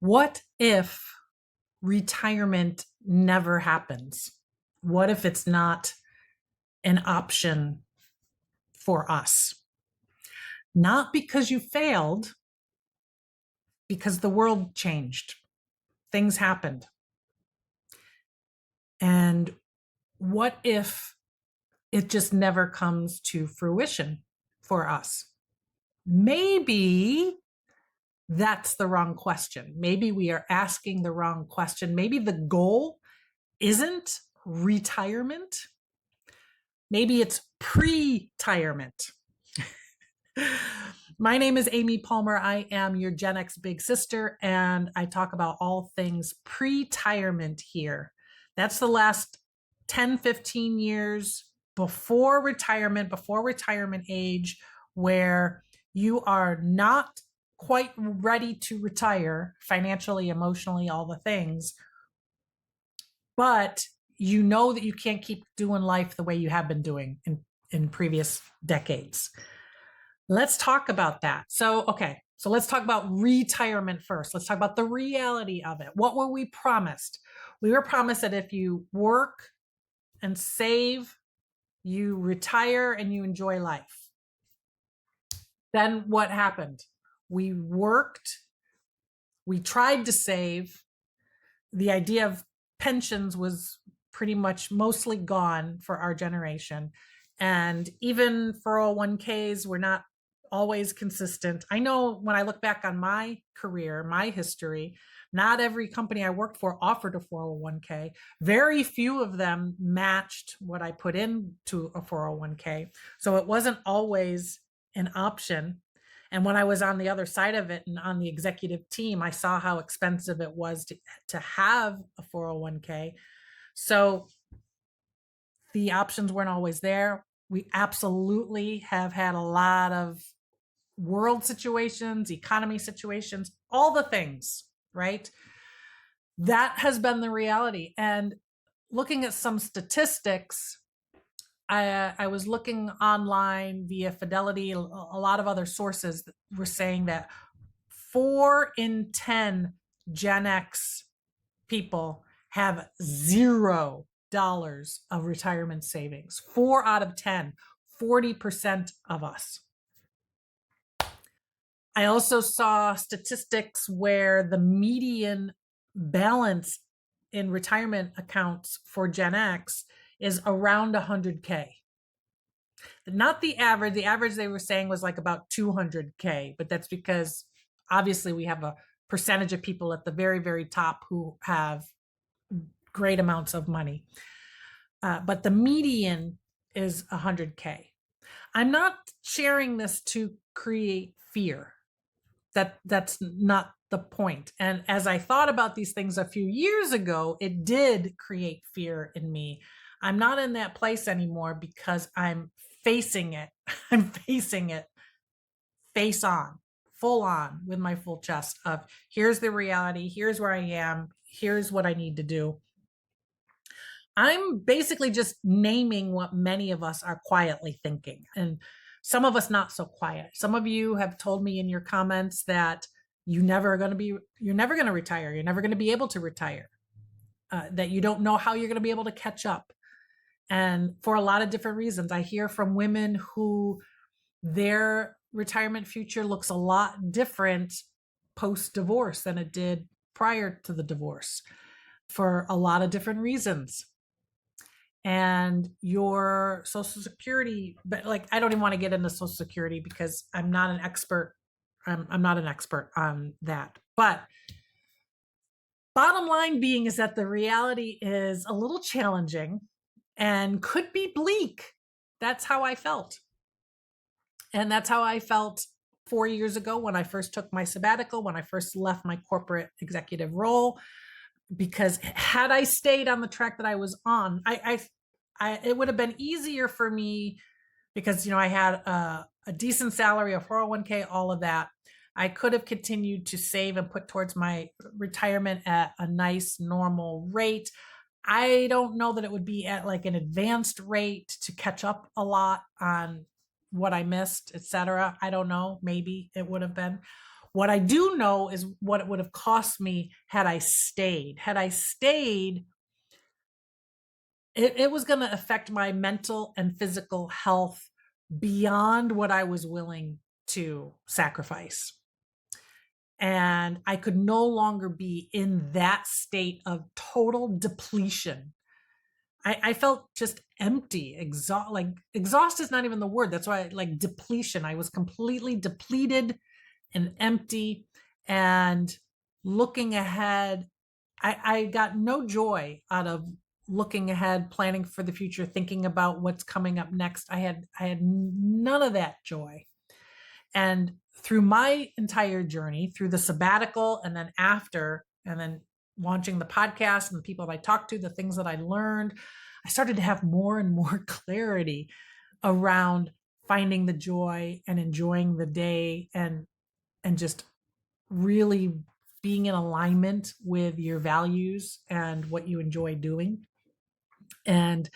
What if retirement never happens? What if it's not an option for us? Not because you failed, because the world changed, things happened. And what if it just never comes to fruition for us? Maybe that's the wrong question. Maybe we are asking the wrong question. Maybe the goal isn't retirement. Maybe it's pre-tirement. My name is Amy Palmer. I am your Gen X big sister, and I talk about all things pre-tirement here. That's the last 10, 15 years before retirement age, where you are not quite ready to retire financially, emotionally, all the things, but you know that you can't keep doing life the way you have been doing in previous decades. Let's talk about that. So let's talk about retirement first. Let's talk about the reality of it. What were we promised? We were promised that if you work and save, you retire and you enjoy life. Then what happened? We worked, we tried to save. The idea of pensions was pretty much mostly gone for our generation. And even 401ks were not always consistent. I know when I look back on my career, my history, not every company I worked for offered a 401k. Very few of them matched what I put into a 401k. So it wasn't always an option. And when I was on the other side of it and on the executive team, I saw how expensive it was to have a 401k. So the options weren't always there. We absolutely have had a lot of world situations, economy situations, all the things, right? That has been the reality. And looking at some statistics, I was looking online via Fidelity, a lot of other sources that were saying that 4 in 10 Gen X people have $0 of retirement savings. 4 out of 10, 40% of us. I also saw statistics where the median balance in retirement accounts for Gen X is around 100K. Not the average. The average they were saying was like about 200K, but that's because obviously we have a percentage of people at the very, very top who have great amounts of money. But the median is 100K. I'm not sharing this to create fear. That's not the point. And as I thought about these things a few years ago, it did create fear in me. I'm not in that place anymore because I'm facing it. I'm facing it face on, full on, with my full chest of here's the reality, here's where I am, here's what I need to do. I'm basically just naming what many of us are quietly thinking, and some of us not so quiet. Some of you have told me in your comments that you're never going to retire. You're never going to be able to retire, that you don't know how you're going to be able to catch up. And for a lot of different reasons, I hear from women who their retirement future looks a lot different post-divorce than it did prior to the divorce for a lot of different reasons. And your Social Security, but like, I don't even want to get into Social Security because I'm not an expert. I'm not an expert on that. But bottom line being is that the reality is a little challenging and could be bleak. That's how I felt. And that's how I felt 4 years ago when I first took my sabbatical, when I first left my corporate executive role. Because had I stayed on the track that I was on, it would have been easier for me because, I had a decent salary, a 401k, all of that. I could have continued to save and put towards my retirement at a nice normal rate. I don't know that it would be at like an advanced rate to catch up a lot on what I missed, etc. I don't know. Maybe it would have been. What I do know is what it would have cost me had I stayed. Had I stayed, it was going to affect my mental and physical health beyond what I was willing to sacrifice. And I could no longer be in that state of total depletion. I felt just empty, exhaust is not even the word. That's why like depletion. I was completely depleted and empty. And looking ahead, I got no joy out of looking ahead, planning for the future, thinking about what's coming up next. I had none of that joy. And through my entire journey, through the sabbatical and then after, and then launching the podcast and the people that I talked to, the things that I learned, I started to have more and more clarity around finding the joy and enjoying the day and just really being in alignment with your values and what you enjoy doing. And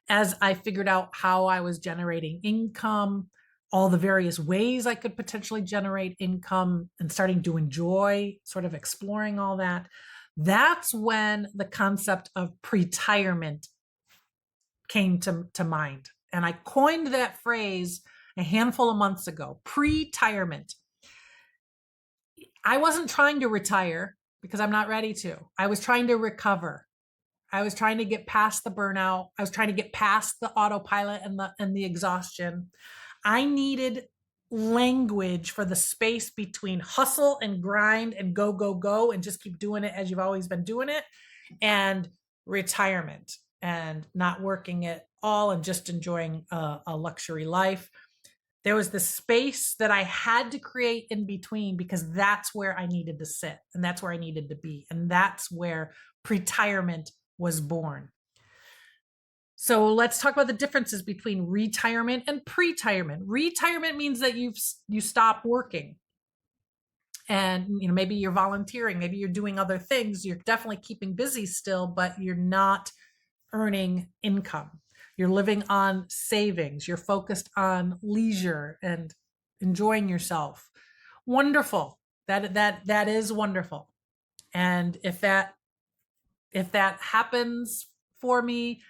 as I figured out how I was generating income, all the various ways I could potentially generate income and starting to enjoy sort of exploring all that, that's when the concept of pretirement came to mind. And I coined that phrase a handful of months ago, pretirement. I wasn't trying to retire because I'm not ready to. I was trying to recover. I was trying to get past the burnout. I was trying to get past the autopilot and the exhaustion. I needed language for the space between hustle and grind and go, go, go, and just keep doing it as you've always been doing it, and retirement and not working at all and just enjoying a luxury life. There was this space that I had to create in between because that's where I needed to sit and that's where I needed to be. And that's where pretirement was born. So let's talk about the differences between retirement and pretirement. Retirement means that you stop working. And maybe you're volunteering, maybe you're doing other things. You're definitely keeping busy still, but you're not earning income. You're living on savings. You're focused on leisure and enjoying yourself. Wonderful. That is wonderful. And if that happens for me,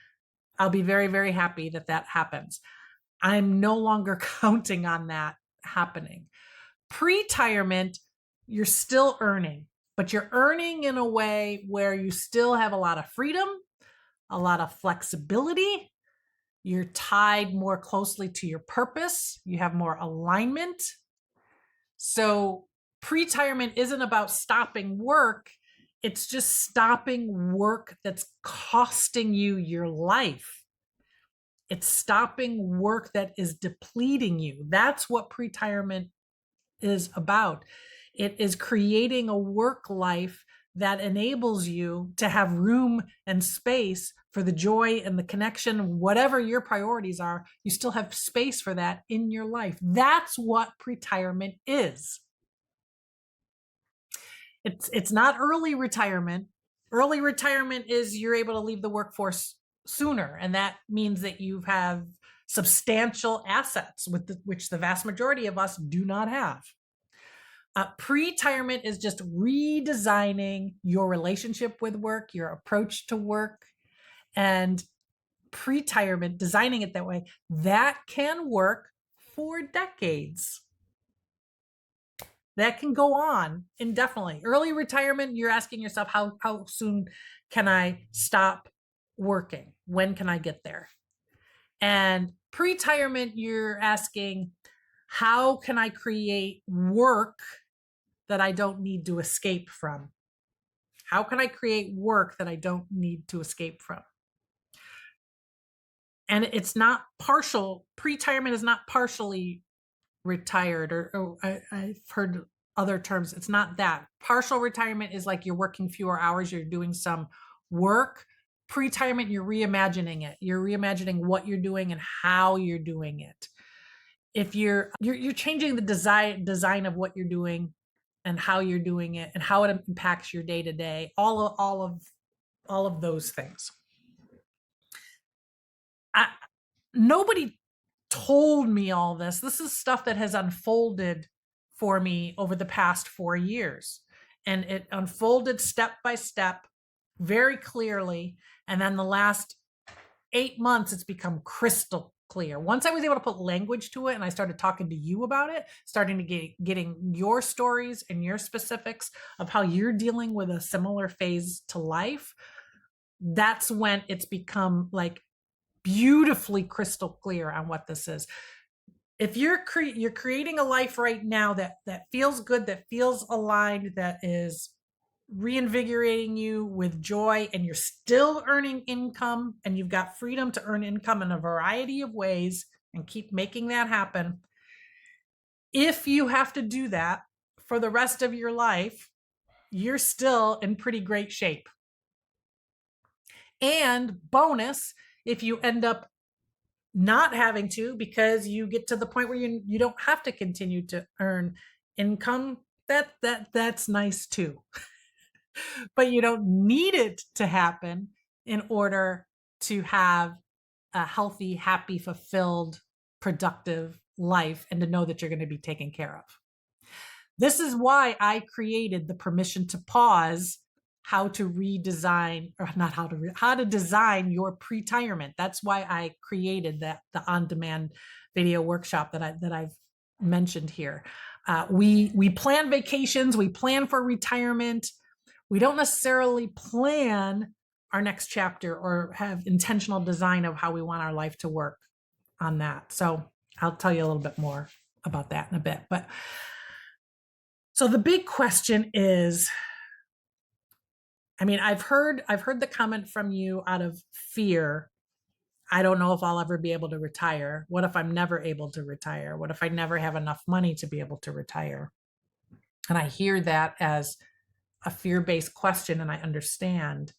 I'll be very, very happy that that happens. I'm no longer counting on that happening. Pretirement, you're still earning, but you're earning in a way where you still have a lot of freedom, a lot of flexibility. You're tied more closely to your purpose. You have more alignment. So pretirement isn't about stopping work. It's just stopping work that's costing you your life. It's stopping work that is depleting you. That's what pretirement is about. It is creating a work life that enables you to have room and space for the joy and the connection, whatever your priorities are, you still have space for that in your life. That's what pretirement is. It's not early retirement. Early retirement is you're able to leave the workforce sooner, and that means that you have substantial assets, which the vast majority of us do not have. Pretirement is just redesigning your relationship with work, your approach to work, and pretirement, designing it that way, that can work for decades. That can go on indefinitely. Early retirement, you're asking yourself, how soon can I stop working? When can I get there? And pretirement, you're asking, how can I create work that I don't need to escape from? How can I create work that I don't need to escape from? And it's not partial. Pretirement is not partially retired, or I've heard other terms. It's not that. Partial retirement is like you're working fewer hours, you're doing some work. Pretirement, you're reimagining it. You're reimagining what you're doing and how you're doing it. If you're changing the design of what you're doing and how you're doing it and how it impacts your day to day, all of those things. Nobody told me all this. This is stuff that has unfolded for me over the past 4 years. And it unfolded step by step very clearly. And then the last 8 months, it's become crystal clear. Once I was able to put language to it and I started talking to you about it, starting to getting your stories and your specifics of how you're dealing with a similar phase to life, that's when it's become like beautifully crystal clear on what this is. If you're creating a life right now that feels good, that feels aligned, that is reinvigorating you with joy, and you're still earning income, and you've got freedom to earn income in a variety of ways and keep making that happen. If you have to do that for the rest of your life, you're still in pretty great shape. And bonus, if you end up not having to, because you get to the point where you don't have to continue to earn income, that's nice too. But you don't need it to happen in order to have a healthy, happy, fulfilled, productive life, and to know that you're going to be taken care of. This is why I created the permission to pause, how to redesign, or not how to design your pretirement. That's why I created the on-demand video workshop that I've mentioned here. We plan vacations, we plan for retirement. We don't necessarily plan our next chapter or have intentional design of how we want our life to work on that. So I'll tell you a little bit more about that in a bit. But so the big question is, I mean, I've heard the comment from you out of fear. I don't know if I'll ever be able to retire. What if I'm never able to retire? What if I never have enough money to be able to retire? And I hear that as a fear-based question, and I understand.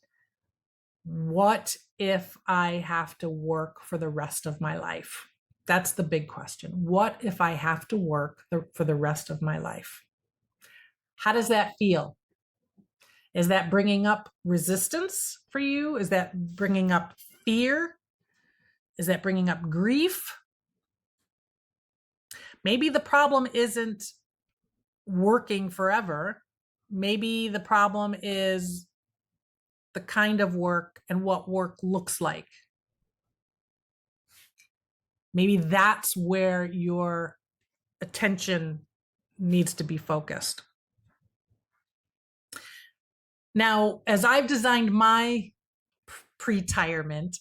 What if I have to work for the rest of my life? That's the big question. What if I have to work for the rest of my life? How does that feel? Is that bringing up resistance for you? Is that bringing up fear? Is that bringing up grief? Maybe the problem isn't working forever. Maybe the problem is the kind of work and what work looks like. Maybe that's where your attention needs to be focused. Now, as I've designed my pretirement,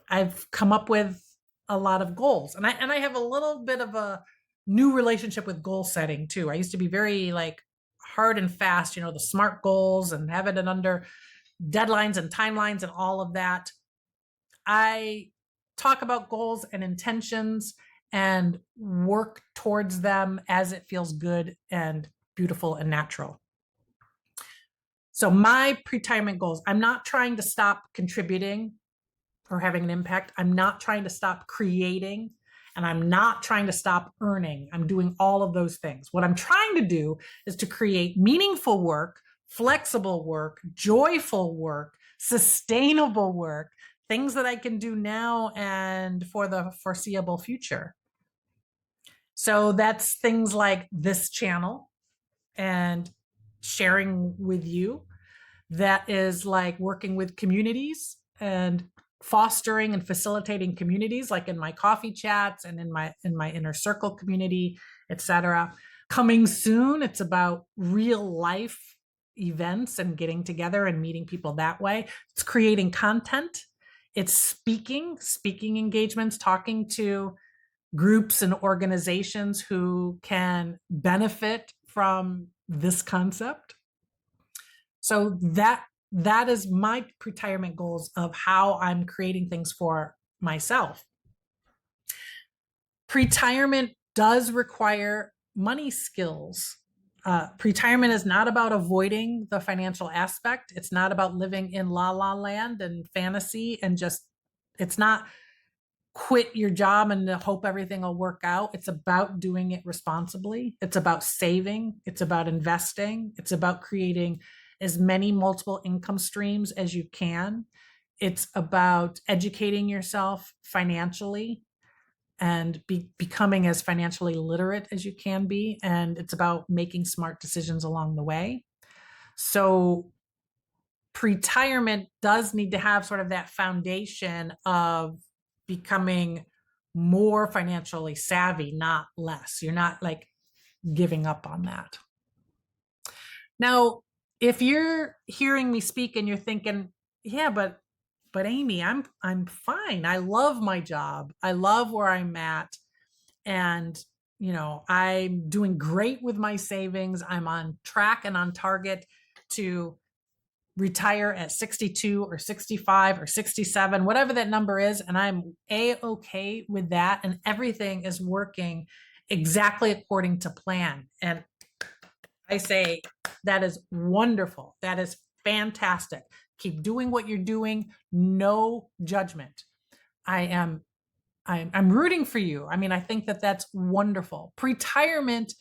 I've come up with a lot of goals, and I have a little bit of a new relationship with goal setting too. I used to be very like hard and fast, the SMART goals, and having it under deadlines and timelines and all of that. I talk about goals and intentions and work towards them as it feels good and beautiful and natural. So my pretirement goals, I'm not trying to stop contributing or having an impact. I'm not trying to stop creating, and I'm not trying to stop earning. I'm doing all of those things. What I'm trying to do is to create meaningful work, flexible work, joyful work, sustainable work, things that I can do now and for the foreseeable future. So that's things like this channel and sharing with you. That is like working with communities and fostering and facilitating communities, like in my coffee chats and in my inner circle community, etc. Coming soon, it's about real life events and getting together and meeting people that way. It's creating content. It's speaking engagements, talking to groups and organizations who can benefit from this concept. So that is my pretirement goals of how I'm creating things for myself. Pretirement does require money skills. Pretirement is not about avoiding the financial aspect. It's not about living in la la land and fantasy and it's not quit your job and hope everything will work out. It's about doing it responsibly. It's about saving. It's about investing. It's about creating as many multiple income streams as you can. It's about educating yourself financially and becoming as financially literate as you can be. And it's about making smart decisions along the way. So pre-retirement does need to have sort of that foundation of becoming more financially savvy, not less. You're not like giving up on that. Now, if you're hearing me speak and you're thinking, yeah, but Amy, I'm fine. I love my job. I love where I'm at. And I'm doing great with my savings. I'm on track and on target to retire at 62 or 65 or 67, whatever that number is. And I'm okay with that. And everything is working exactly according to plan. And I say, that is wonderful. That is fantastic. Keep doing what you're doing. No judgment. I'm rooting for you. I mean, I think that that's wonderful. Pretirement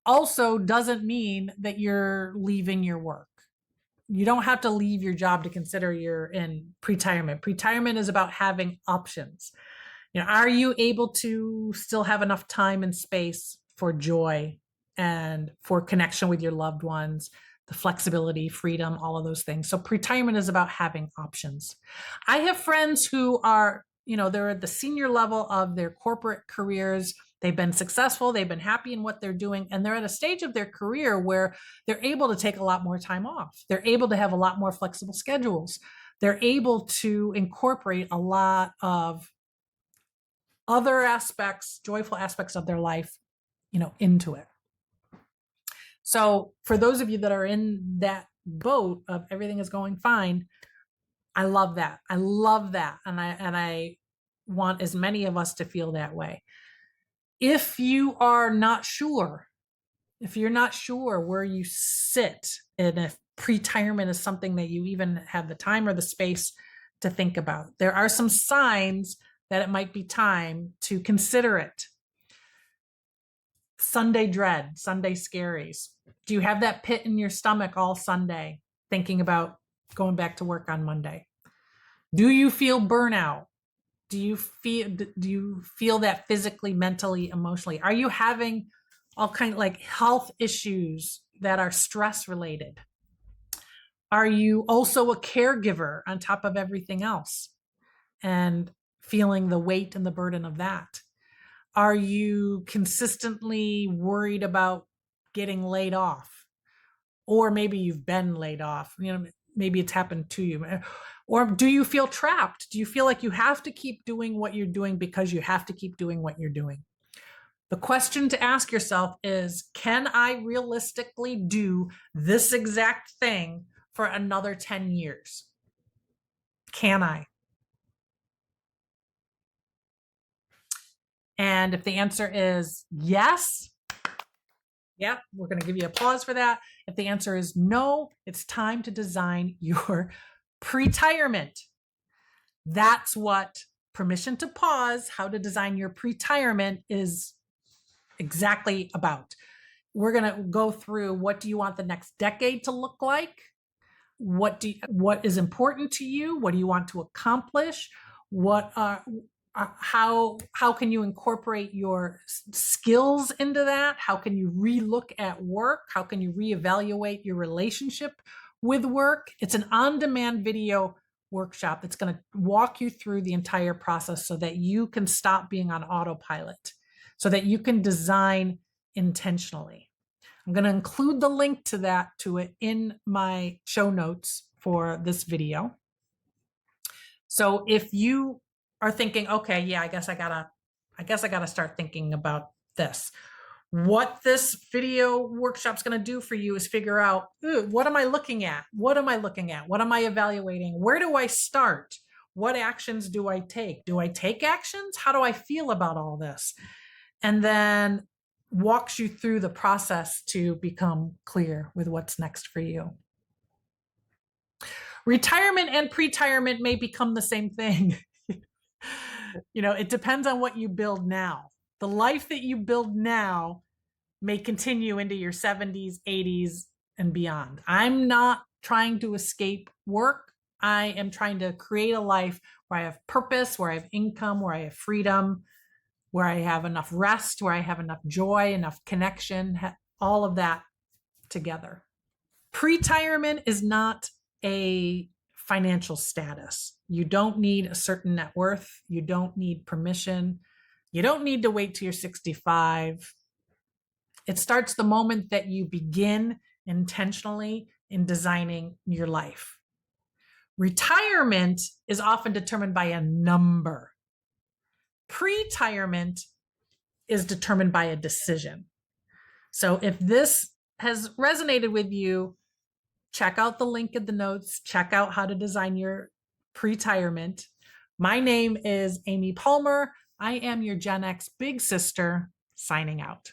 also doesn't mean that you're leaving your work. You don't have to leave your job to consider you're in pretirement. Pretirement is about having options. Are you able to still have enough time and space for joy and for connection with your loved ones, the flexibility, freedom, all of those things? So pretirement is about having options. I have friends who are, they're at the senior level of their corporate careers. They've been successful. They've been happy in what they're doing. And they're at a stage of their career where they're able to take a lot more time off. They're able to have a lot more flexible schedules. They're able to incorporate a lot of other aspects, joyful aspects of their life, into it. So for those of you that are in that boat of everything is going fine, I love that. I love that. And I want as many of us to feel that way. If you are not sure, if you're not sure where you sit, and if pretirement is something that you even have the time or the space to think about, there are some signs that it might be time to consider it. Sunday dread, Sunday scaries. Do you have that pit in your stomach all Sunday thinking about going back to work on Monday? Do you feel burnout? Do you feel that physically, mentally, emotionally? Are you having all kind of like health issues that are stress related? Are you also a caregiver on top of everything else and feeling the weight and the burden of that? Are you consistently worried about getting laid off? Or maybe you've been laid off, maybe it's happened to you. Or do you feel trapped? Do you feel like you have to keep doing what you're doing because you have to keep doing what you're doing? The question to ask yourself is, can I realistically do this exact thing for another 10 years? Can I? And if the answer is yes, yeah, we're going to give you applause for that. If the answer is no, it's time to design your pretirement. That's what Permission to Pause, How to Design Your Pretirement is exactly about. We're going to go through, what do you want the next decade to look like? What is important to you? What do you want to accomplish? How can you incorporate your skills into that? How can you relook at work? How can you reevaluate your relationship with work? It's an on-demand video workshop that's going to walk you through the entire process so that you can stop being on autopilot, so that you can design intentionally. I'm going to include the link to it in my show notes for this video. So if you are thinking, okay, yeah, I guess I gotta start thinking about this. What this video workshop's going to do for you is figure out, what am I looking at? What am I looking at? What am I evaluating? Where do I start? What actions do I take? Do I take actions? How do I feel about all this? And then walks you through the process to become clear with what's next for you. Retirement and pretirement may become the same thing. It depends on what you build now. The life that you build now may continue into your 70s, 80s, and beyond. I'm not trying to escape work. I am trying to create a life where I have purpose, where I have income, where I have freedom, where I have enough rest, where I have enough joy, enough connection, all of that together. Pretirement is not a financial status. You don't need a certain net worth. You don't need permission. You don't need to wait till you're 65. It starts the moment that you begin intentionally in designing your life. Retirement is often determined by a number. Pretirement is determined by a decision. So if this has resonated with you, check out the link in the notes. Check out how to design your pretirement. My name is Amy Palmer. I am your Gen X big sister, signing out.